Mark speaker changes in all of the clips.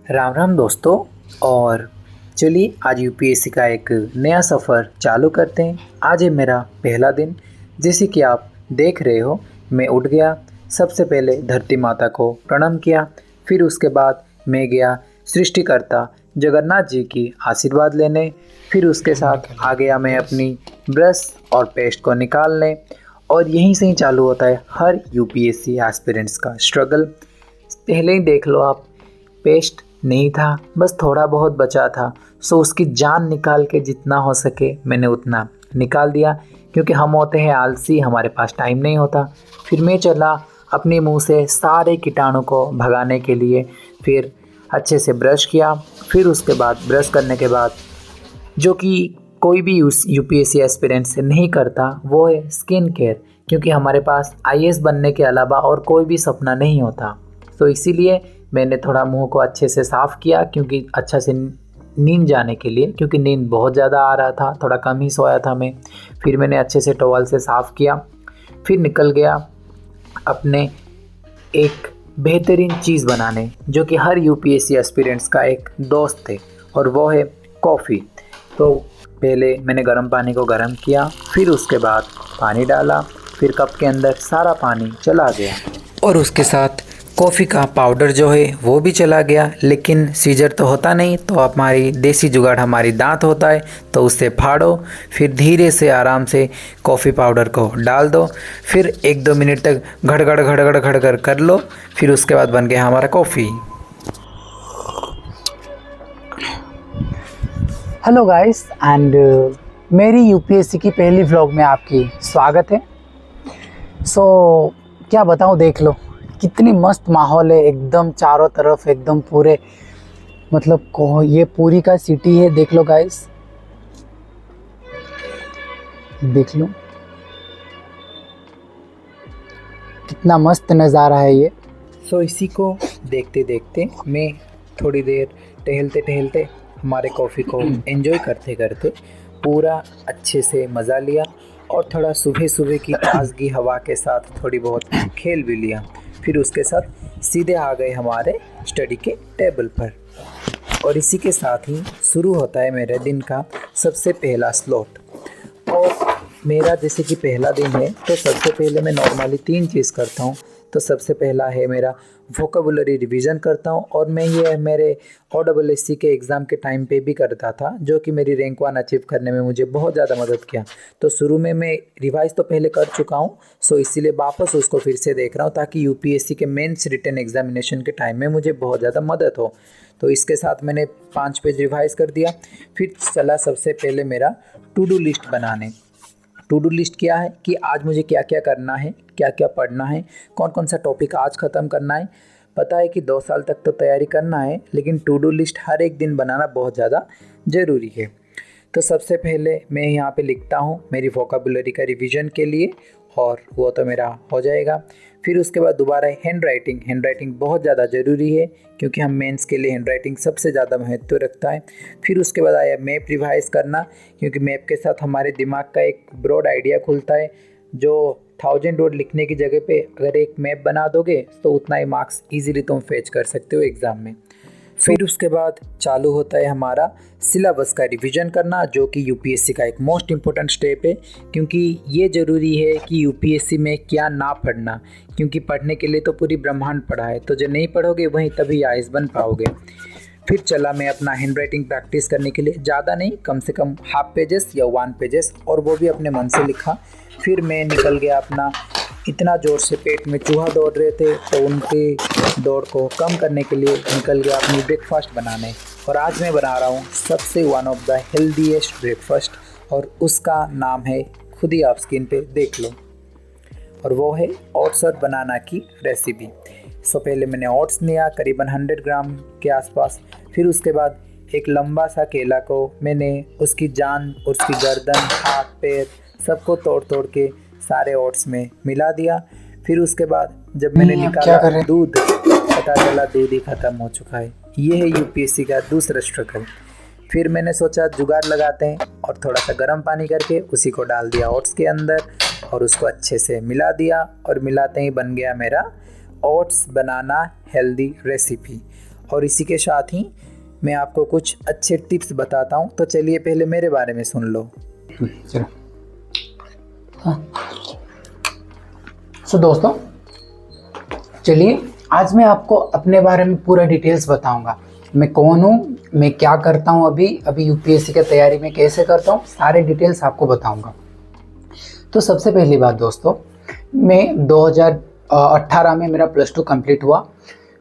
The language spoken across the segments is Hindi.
Speaker 1: राम राम दोस्तों। और चलिए आज यूपीएससी का एक नया सफ़र चालू करते हैं। आज है मेरा पहला दिन। जैसे कि आप देख रहे हो, मैं उठ गया। सबसे पहले धरती माता को प्रणाम किया। फिर उसके बाद मैं गया सृष्टिकर्ता जगन्नाथ जी की आशीर्वाद लेने। फिर उसके साथ आ गया मैं अपनी ब्रश और पेस्ट को निकालने। और यहीं से ही चालू होता है हर यूपीएससी एस्पिरेंट्स का स्ट्रगल। पहले ही देख लो आप, पेस्ट नहीं था, बस थोड़ा बहुत बचा था। सो उसकी जान निकाल के जितना हो सके मैंने उतना निकाल दिया, क्योंकि हम होते हैं आलसी, हमारे पास टाइम नहीं होता। फिर मैं चला अपने मुंह से सारे कीटाणु को भगाने के लिए। फिर अच्छे से ब्रश किया। फिर उसके बाद ब्रश करने के बाद, जो कि कोई भी यूपीएससी एस्पिरेंट से नहीं करता, वो है स्किन केयर। क्योंकि हमारे पास आईएएस बनने के अलावा और कोई भी सपना नहीं होता। तो इसीलिए मैंने थोड़ा मुंह को अच्छे से साफ़ किया, क्योंकि अच्छा से नींद जाने के लिए, क्योंकि नींद बहुत ज़्यादा आ रहा था, थोड़ा कम ही सोया था मैं। फिर मैंने अच्छे से टॉवल से साफ़ किया। फिर निकल गया अपने एक बेहतरीन चीज़ बनाने, जो कि हर यूपीएससी एस्पिरेंट्स का एक दोस्त है, और वो है कॉफ़ी। तो पहले मैंने गर्म पानी को गर्म किया। फिर उसके बाद पानी डाला। फिर कप के अंदर सारा पानी चला गया, और उसके साथ कॉफ़ी का पाउडर जो है वो भी चला गया। लेकिन सीजर तो होता नहीं, तो हमारी देसी जुगाड़, हमारी दांत होता है, तो उससे फाड़ो। फिर धीरे से आराम से कॉफ़ी पाउडर को डाल दो। फिर 1-2 मिनट तक घड़ घड़ कर लो। फिर उसके बाद बन गया हमारा कॉफ़ी।
Speaker 2: हेलो गाइस एंड मेरी यूपीएससी की पहली व्लॉग में आपकी स्वागत है। क्या बताऊं, देख लो कितनी मस्त माहौल है, एकदम चारों तरफ एकदम पूरे, मतलब ये पूरी का सिटी है। देख लो गाइस, देख लो कितना मस्त नज़ारा है ये।
Speaker 1: इसी को देखते देखते मैं थोड़ी देर टहलते टहलते हमारे कॉफ़ी को एंजॉय करते करते पूरा अच्छे से मज़ा लिया। और थोड़ा सुबह सुबह की ताज़गी हवा के साथ थोड़ी बहुत खेल भी लिया। फिर उसके साथ सीधे आ गए हमारे स्टडी के टेबल पर। और इसी के साथ ही शुरू होता है मेरे दिन का सबसे पहला स्लॉट। और मेरा जैसे कि पहला दिन है, तो सबसे पहले मैं नॉर्मली 3 चीज़ करता हूँ। तो सबसे पहला है मेरा वोकेबुलरी रिवीजन करता हूँ, और मैं ये मेरे OSSC के एग्ज़ाम के टाइम पे भी करता था, जो कि मेरी रैंक 1 अचीव करने में मुझे बहुत ज़्यादा मदद किया। तो शुरू में मैं रिवाइज़ तो पहले कर चुका हूँ, सो इसीलिए वापस उसको फिर से देख रहा हूँ, ताकि यूपीएससी के मेंस रिटन एग्जामिनेशन के टाइम में मुझे बहुत ज़्यादा मदद हो। तो इसके साथ मैंने 5 पेज रिवाइज़ कर दिया। फिर चला सबसे पहले मेरा टू डू लिस्ट बनाने। टू डू लिस्ट क्या है कि आज मुझे क्या क्या करना है, क्या क्या पढ़ना है, कौन कौन सा टॉपिक आज ख़त्म करना है। पता है कि 2 साल तक तो तैयारी करना है, लेकिन टू डू लिस्ट हर एक दिन बनाना बहुत ज़्यादा ज़रूरी है। तो सबसे पहले मैं यहाँ पे लिखता हूँ मेरी वोकेबुलरी का रिवीजन के लिए, और वो तो मेरा हो जाएगा। फिर उसके बाद दोबारा हैंड राइटिंग बहुत ज़्यादा ज़रूरी है, क्योंकि हम मेंस के लिए हैंड राइटिंग सबसे ज़्यादा महत्व रखता है। फिर उसके बाद आया मैप रिवाइज करना, क्योंकि मैप के साथ हमारे दिमाग का एक ब्रॉड आइडिया खुलता है। जो 1000 वर्ड लिखने की जगह पे अगर एक मैप बना दोगे, तो उतना ही मार्क्स ईजिली तुम फेच कर सकते हो एग्ज़ाम में। फिर उसके बाद चालू होता है हमारा सिलेबस का रिवीजन करना, जो कि यूपीएससी का एक मोस्ट इम्पोर्टेंट स्टेप है। क्योंकि ये ज़रूरी है कि यूपीएससी में क्या ना पढ़ना, क्योंकि पढ़ने के लिए तो पूरी ब्रह्मांड पढ़ा है, तो जो नहीं पढ़ोगे वहीं तभी आईएएस बन पाओगे। फिर चला मैं अपना हैंड राइटिंग प्रैक्टिस करने के लिए, ज़्यादा नहीं, कम से कम हाफ पेजेस या 1 पेजेस, और वो भी अपने मन से लिखा। फिर मैं निकल गया अपना, इतना ज़ोर से पेट में चूहा दौड़ रहे थे, तो उनकी दौड़ को कम करने के लिए निकल गया अपनी ब्रेकफास्ट बनाने। और आज मैं बना रहा हूँ सबसे one of the healthiest breakfast, और उसका नाम है, खुद ही आप स्क्रीन पे देख लो, और वो है ओट्स और बनाना की रेसिपी। पहले मैंने ओट्स लिया करीबन 100 ग्राम के आसपास। फिर उसके बाद एक लंबा सा केला को मैंने उसकी जान, उसकी गर्दन, हाथ पैर सबको तोड़ तोड़ के सारे ओट्स में मिला दिया। फिर उसके बाद जब मैंने निकाला दूध, पता चला दूध ही ख़त्म हो चुका है। ये है यूपीएससी का दूसरा स्ट्रगल। फिर मैंने सोचा जुगाड़ लगाते हैं, और थोड़ा सा गर्म पानी करके उसी को डाल दिया ओट्स के अंदर, और उसको अच्छे से मिला दिया। और मिलाते ही बन गया मेरा ओट्स बनाना हेल्दी रेसिपी। और इसी के साथ ही मैं आपको कुछ अच्छे टिप्स बताता हूँ। तो चलिए पहले मेरे बारे में सुन लो।
Speaker 2: चलो। हाँ। दोस्तों, चलिए आज मैं आपको अपने बारे में पूरा डिटेल्स बताऊंगा। मैं कौन हूँ, मैं क्या करता हूँ, अभी यूपीएससी की तैयारी में कैसे करता हूँ, सारे डिटेल्स आपको बताऊंगा। तो सबसे पहली बात दोस्तों, मैं 2018 में मेरा +2 कंप्लीट हुआ।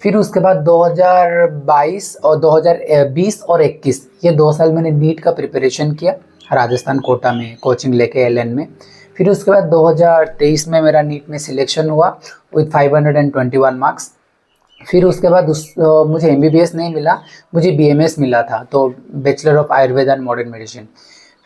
Speaker 2: फिर उसके बाद 2022 और 2020 और 21 ये 2 साल मैंने नीट का प्रिपरेशन किया राजस्थान कोटा में कोचिंग लेके एलएन में। फिर उसके बाद 2023 में मेरा नीट में सिलेक्शन हुआ विथ 521 मार्क्स। फिर उसके बाद मुझे एमबीबीएस नहीं मिला, मुझे बीएमएस मिला था, तो bachelor of Ayurveda and modern medicine.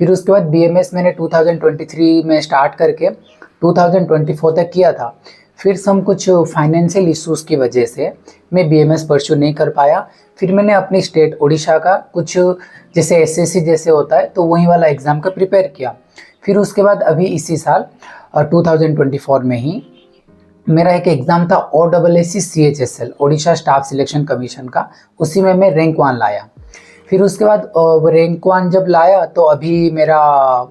Speaker 2: फिर उसके बाद बीएमएस मैंने 2023 में स्टार्ट करके 2024 तक किया था। फिर सम कुछ फाइनेंशियल इश्यूज़ की वजह से मैं बीएमएस परस्यू नहीं कर पाया। फिर मैंने अपनी स्टेट उड़ीसा का कुछ जैसे एसएससी जैसे होता है तो वही वाला एग्ज़ाम का प्रिपेयर किया। फिर उसके बाद अभी इसी साल 2024 में ही मेरा एक एग्ज़ाम था OSSC CHSL Odisha staff selection commission का, उसी में मैं रैंक 1 लाया। फिर उसके बाद रैंक 1 जब लाया तो अभी मेरा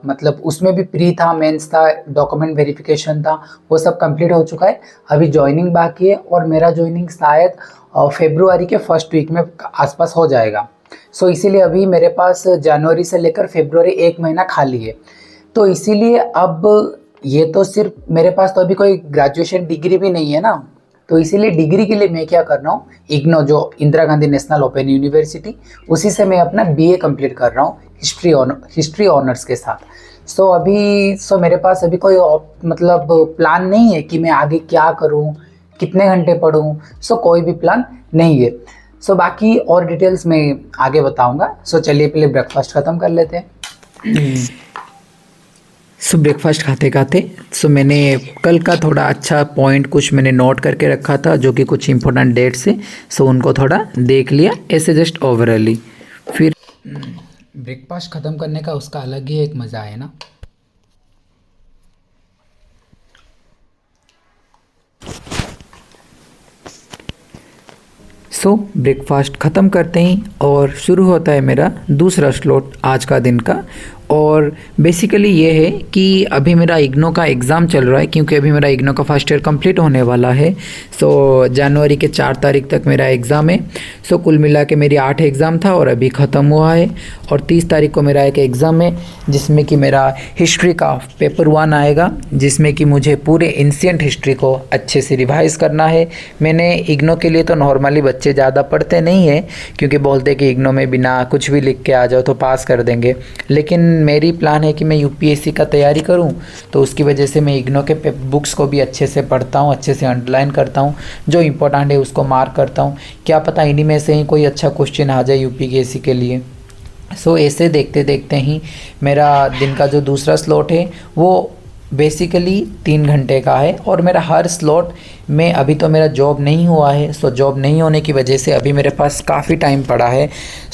Speaker 2: मतलब उसमें भी प्री था, मेंस था, डॉक्यूमेंट वेरिफिकेशन था, वो सब कंप्लीट हो चुका है। अभी जॉइनिंग बाकी है और मेरा जॉइनिंग शायद फरवरी के फर्स्ट वीक में आसपास हो जाएगा। सो इसीलिए अभी मेरे पास जनवरी से लेकर फरवरी 1 महीना खाली है। तो इसीलिए अब ये तो सिर्फ मेरे पास तो अभी कोई ग्रेजुएशन डिग्री भी नहीं है ना, तो इसीलिए डिग्री के लिए मैं क्या कर रहा हूँ, इग्नो जो Indira Gandhi national open university, उसी से मैं अपना बीए कंप्लीट कर रहा हूँ हिस्ट्री ऑनर्स के साथ। सो मेरे पास अभी कोई मतलब प्लान नहीं है कि मैं आगे क्या करूँ, कितने घंटे पढूँ, कोई भी प्लान नहीं है। बाकी और डिटेल्स मैं आगे बताऊँगा। चलिए पहले ब्रेकफास्ट ख़त्म कर लेते हैं।
Speaker 1: ब्रेकफास्ट खाते खाते मैंने कल का थोड़ा अच्छा पॉइंट कुछ मैंने नोट करके रखा था, जो कि कुछ इंपॉर्टेंट डेट्स है, उनको थोड़ा देख लिया ऐसे जस्ट ओवरऑली। फिर
Speaker 2: ब्रेकफास्ट ख़त्म करने का उसका अलग ही एक मज़ा है ना।
Speaker 1: ब्रेकफास्ट ख़त्म करते ही और शुरू होता है मेरा दूसरा स्लॉट आज का दिन का। और बेसिकली ये है कि अभी मेरा इग्नो का एग्ज़ाम चल रहा है, क्योंकि अभी मेरा इग्नो का फर्स्ट ईयर कंप्लीट होने वाला है। जनवरी के 4 तारीख तक मेरा एग्ज़ाम है। कुल मिला के मेरी 8 एग्ज़ाम था और अभी ख़त्म हुआ है। और 30 तारीख को मेरा एक एग्ज़ाम है जिसमें कि मेरा हिस्ट्री का पेपर 1 आएगा, जिसमें कि मुझे पूरे एंशिएंट हिस्ट्री को अच्छे से रिवाइज़ करना है। मैंने इग्नो के लिए तो नॉर्मली बच्चे ज़्यादा पढ़ते नहीं हैं, क्योंकि बोलते कि इग्नो में बिना कुछ भी लिख के आ जाओ तो पास कर देंगे, लेकिन मेरी प्लान है कि मैं यूपीएससी का तैयारी करूं, तो उसकी वजह से मैं इग्नो के बुक्स को भी अच्छे से पढ़ता हूं, अच्छे से अंडरलाइन करता हूं, जो इम्पोर्टेंट है उसको मार्क करता हूं। क्या पता इन्हीं में से ही कोई अच्छा क्वेश्चन आ जाए यूपीएससी के लिए। ऐसे देखते देखते ही मेरा दिन का जो दूसरा स्लॉट है वो बेसिकली 3 घंटे का है। और मेरा हर स्लॉट में अभी तो मेरा जॉब नहीं हुआ है, जॉब नहीं होने की वजह से अभी मेरे पास काफ़ी टाइम पड़ा है।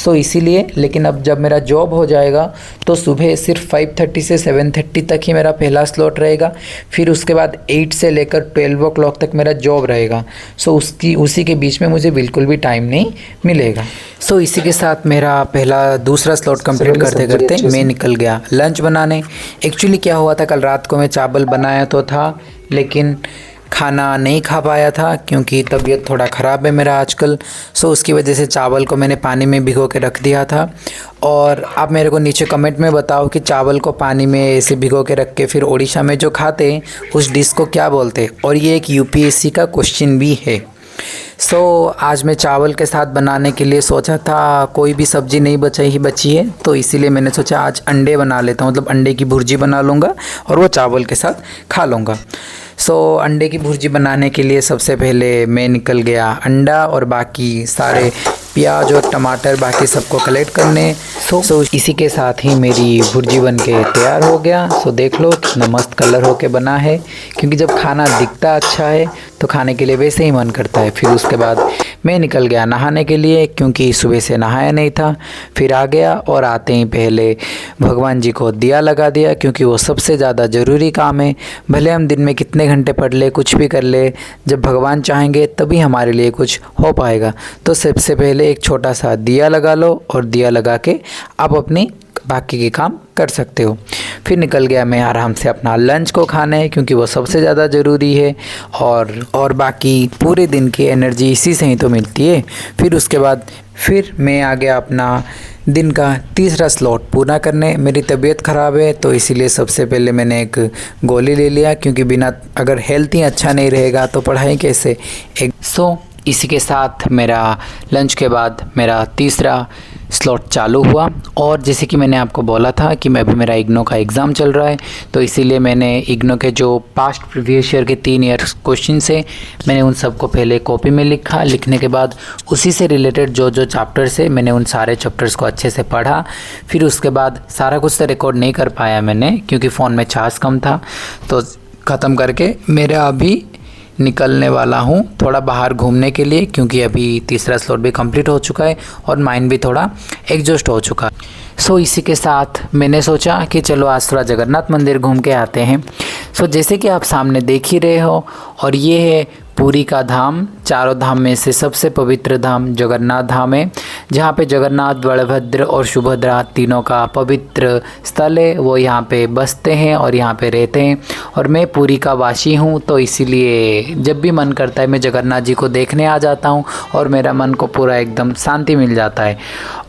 Speaker 1: इसीलिए, लेकिन अब जब मेरा जॉब हो जाएगा तो सुबह सिर्फ 5:30 से 7:30 तक ही मेरा पहला स्लॉट रहेगा। फिर उसके बाद 8 से लेकर 12 o'clock तक मेरा जॉब रहेगा। उसी के बीच में मुझे बिल्कुल भी टाइम नहीं मिलेगा। इसी के साथ मेरा दूसरा स्लॉट कंप्लीट करते करते मैं निकल गया लंच बनाने। एक्चुअली क्या हुआ था, कल रात को मैं चावल बनाया तो था, लेकिन खाना नहीं खा पाया था क्योंकि तबीयत थोड़ा ख़राब है मेरा आजकल। उसकी वजह से चावल को मैंने पानी में भिगो के रख दिया था। और आप मेरे को नीचे कमेंट में बताओ कि चावल को पानी में ऐसे भिगो के रख के फिर उड़ीसा में जो खाते हैं उस डिश को क्या बोलते हैं। और ये एक यूपीएससी का क्वेश्चन भी है। आज मैं चावल के साथ बनाने के लिए सोचा था, कोई भी सब्ज़ी नहीं बची है, तो इसीलिए मैंने सोचा आज अंडे बना लेता हूँ, मतलब अंडे की भुर्जी बना लूँगा और वो चावल के साथ खा लूँगा। अंडे की भुर्जी बनाने के लिए सबसे पहले मैं निकल गया अंडा और बाकी सारे प्याज और टमाटर बाकी सबको कलेक्ट करने। इसी के साथ ही मेरी भुर्जी बन के तैयार हो गया। देख लो कितना मस्त कलर होके बना है, क्योंकि जब खाना दिखता अच्छा है तो खाने के लिए वैसे ही मन करता है। फिर उसके बाद मैं निकल गया नहाने के लिए, क्योंकि सुबह से नहाया नहीं था। फिर आ गया और आते ही पहले भगवान जी को दिया लगा दिया, क्योंकि वो सबसे ज़्यादा ज़रूरी काम है। भले हम दिन में कितने घंटे पढ़ ले, कुछ भी कर ले, जब भगवान चाहेंगे तभी हमारे लिए कुछ हो पाएगा। तो सबसे पहले एक छोटा सा दिया लगा लो और दिया लगा के आप अपनी बाकी के काम कर सकते हो। फिर निकल गया मैं आराम से अपना लंच को खाने, क्योंकि वो सबसे ज़्यादा ज़रूरी है और बाकी पूरे दिन की एनर्जी इसी से ही तो मिलती है। फिर उसके बाद फिर मैं आ गया अपना दिन का तीसरा स्लॉट पूरा करने। मेरी तबीयत ख़राब है तो इसीलिए सबसे पहले मैंने एक गोली ले लिया, क्योंकि बिना अगर हेल्थ ही अच्छा नहीं रहेगा तो पढ़ाई कैसे। इसी के साथ मेरा लंच के बाद मेरा तीसरा स्लॉट चालू हुआ। और जैसे कि मैंने आपको बोला था कि मैं अभी मेरा इग्नो का एग्ज़ाम चल रहा है, तो इसीलिए मैंने इग्नो के जो पास्ट प्रीवियस ईयर के 3 ईयर्स क्वेश्चन से मैंने उन सबको पहले कॉपी में लिखा। लिखने के बाद उसी से रिलेटेड जो जो चैप्टर्स है मैंने उन सारे चैप्टर्स को अच्छे से पढ़ा। फिर उसके बाद सारा कुछ तो रिकॉर्ड नहीं कर पाया मैंने, क्योंकि फ़ोन में चार्ज कम था। तो ख़त्म करके मेरा अभी निकलने वाला हूँ थोड़ा बाहर घूमने के लिए, क्योंकि अभी तीसरा स्लॉट भी कंप्लीट हो चुका है और माइंड भी थोड़ा एडजस्ट हो चुका है। इसी के साथ मैंने सोचा कि चलो आज थोड़ा जगन्नाथ मंदिर घूम के आते हैं। जैसे कि आप सामने देख ही रहे हो, और ये है पुरी का धाम। चारों धाम में से सबसे पवित्र धाम जगन्नाथ धाम है, जहाँ पे जगन्नाथ, बलभद्र और सुभद्रा तीनों का पवित्र स्थल है। वो यहाँ पे बसते हैं और यहाँ पे रहते हैं। और मैं पुरी का वासी हूँ, तो इसीलिए जब भी मन करता है मैं जगन्नाथ जी को देखने आ जाता हूँ और मेरा मन को पूरा एकदम शांति मिल जाता है।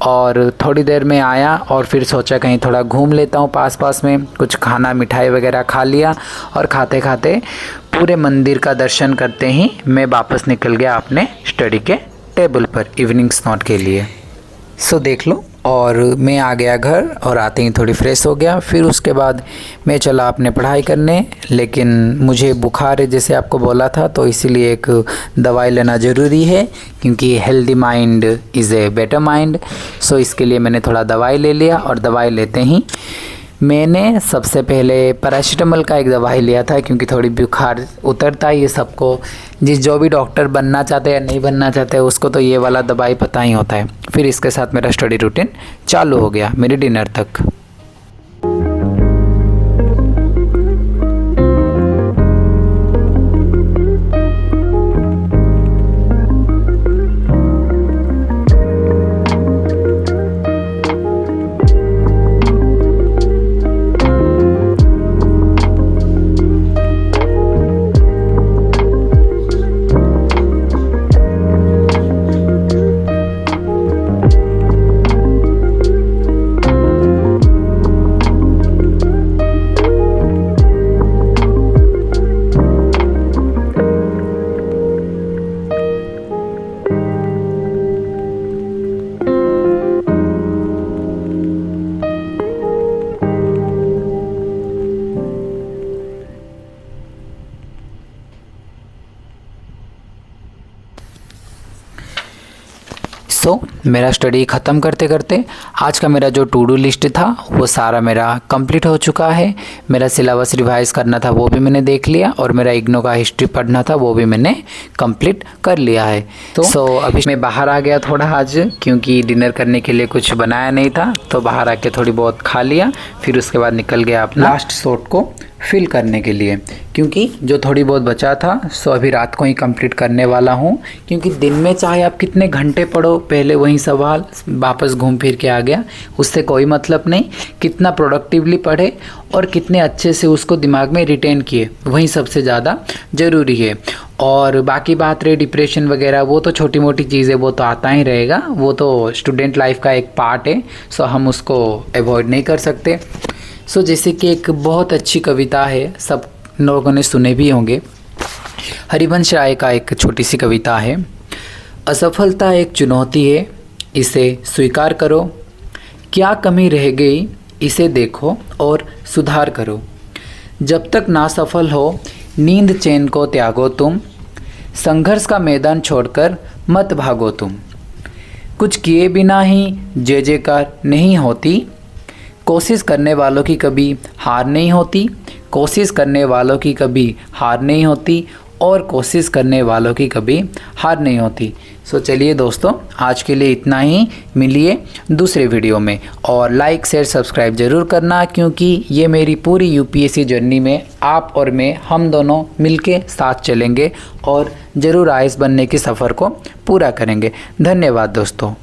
Speaker 1: और थोड़ी देर में आया और फिर सोचा कहीं थोड़ा घूम लेता हूँ पास में। कुछ खाना मिठाई वगैरह खा लिया और खाते खाते पूरे मंदिर का दर्शन करते ही मैं वापस निकल गया अपने स्टडी के टेबल पर इवनिंग स्नॉट के लिए। देख लो, और मैं आ गया घर और आते ही थोड़ी फ्रेश हो गया। फिर उसके बाद मैं चला अपने पढ़ाई करने, लेकिन मुझे बुखार है जैसे आपको बोला था, तो इसीलिए एक दवाई लेना ज़रूरी है, क्योंकि healthy mind is a better mind. इसके लिए मैंने थोड़ा दवाई ले लिया। और दवाई लेते ही मैंने सबसे पहले पैरासीटामोल का एक दवाई लिया था, क्योंकि थोड़ी बुखार उतरता है ये सबको, जो भी डॉक्टर बनना चाहते हैं या नहीं बनना चाहते उसको तो ये वाला दवाई पता ही होता है। फिर इसके साथ मेरा स्टडी रूटीन चालू हो गया मेरे डिनर तक। मेरा स्टडी ख़त्म करते करते आज का मेरा जो टू डू लिस्ट था वो सारा मेरा कंप्लीट हो चुका है। मेरा सिलेबस रिवाइज़ करना था वो भी मैंने देख लिया, और मेरा इग्नो का हिस्ट्री पढ़ना था वो भी मैंने कंप्लीट कर लिया है। अभी मैं बाहर आ गया थोड़ा आज, क्योंकि डिनर करने के लिए कुछ बनाया नहीं था, तो बाहर आके थोड़ी बहुत खा लिया। फिर उसके बाद निकल गया अपना लास्ट स्लॉट को फिल करने के लिए, क्योंकि जो थोड़ी बहुत बचा था अभी रात को ही कंप्लीट करने वाला हूँ। क्योंकि दिन में चाहे आप कितने घंटे पढ़ो, पहले वही सवाल वापस घूम फिर के आ गया, उससे कोई मतलब नहीं। कितना प्रोडक्टिवली पढ़े और कितने अच्छे से उसको दिमाग में रिटेन किए, वही सबसे ज़्यादा ज़रूरी है। और बाकी बात रही डिप्रेशन वगैरह, वो तो छोटी मोटी चीज़ें, वो तो आता ही रहेगा, वो तो स्टूडेंट लाइफ का एक पार्ट है। हम उसको अवॉइड नहीं कर सकते। जैसे कि एक बहुत अच्छी कविता है, सब लोगों ने सुने भी होंगे, हरिवंश राय का एक छोटी सी कविता है। असफलता एक चुनौती है, इसे स्वीकार करो, क्या कमी रह गई इसे देखो और सुधार करो। जब तक ना सफल हो नींद चैन को त्यागो तुम, संघर्ष का मैदान छोड़कर मत भागो तुम। कुछ किए बिना ही जय जयकार नहीं होती, कोशिश करने वालों की कभी हार नहीं होती, कोशिश करने वालों की कभी हार नहीं होती। और कोशिश करने वालों की कभी हार नहीं होती। सो चलिए दोस्तों, आज के लिए इतना ही। मिलिए दूसरे वीडियो में, और लाइक शेयर सब्सक्राइब ज़रूर करना, क्योंकि ये मेरी पूरी यूपीएससी जर्नी में आप और मैं, हम दोनों मिलके साथ चलेंगे और ज़रूर आईएएस बनने के सफ़र को पूरा करेंगे। धन्यवाद दोस्तों।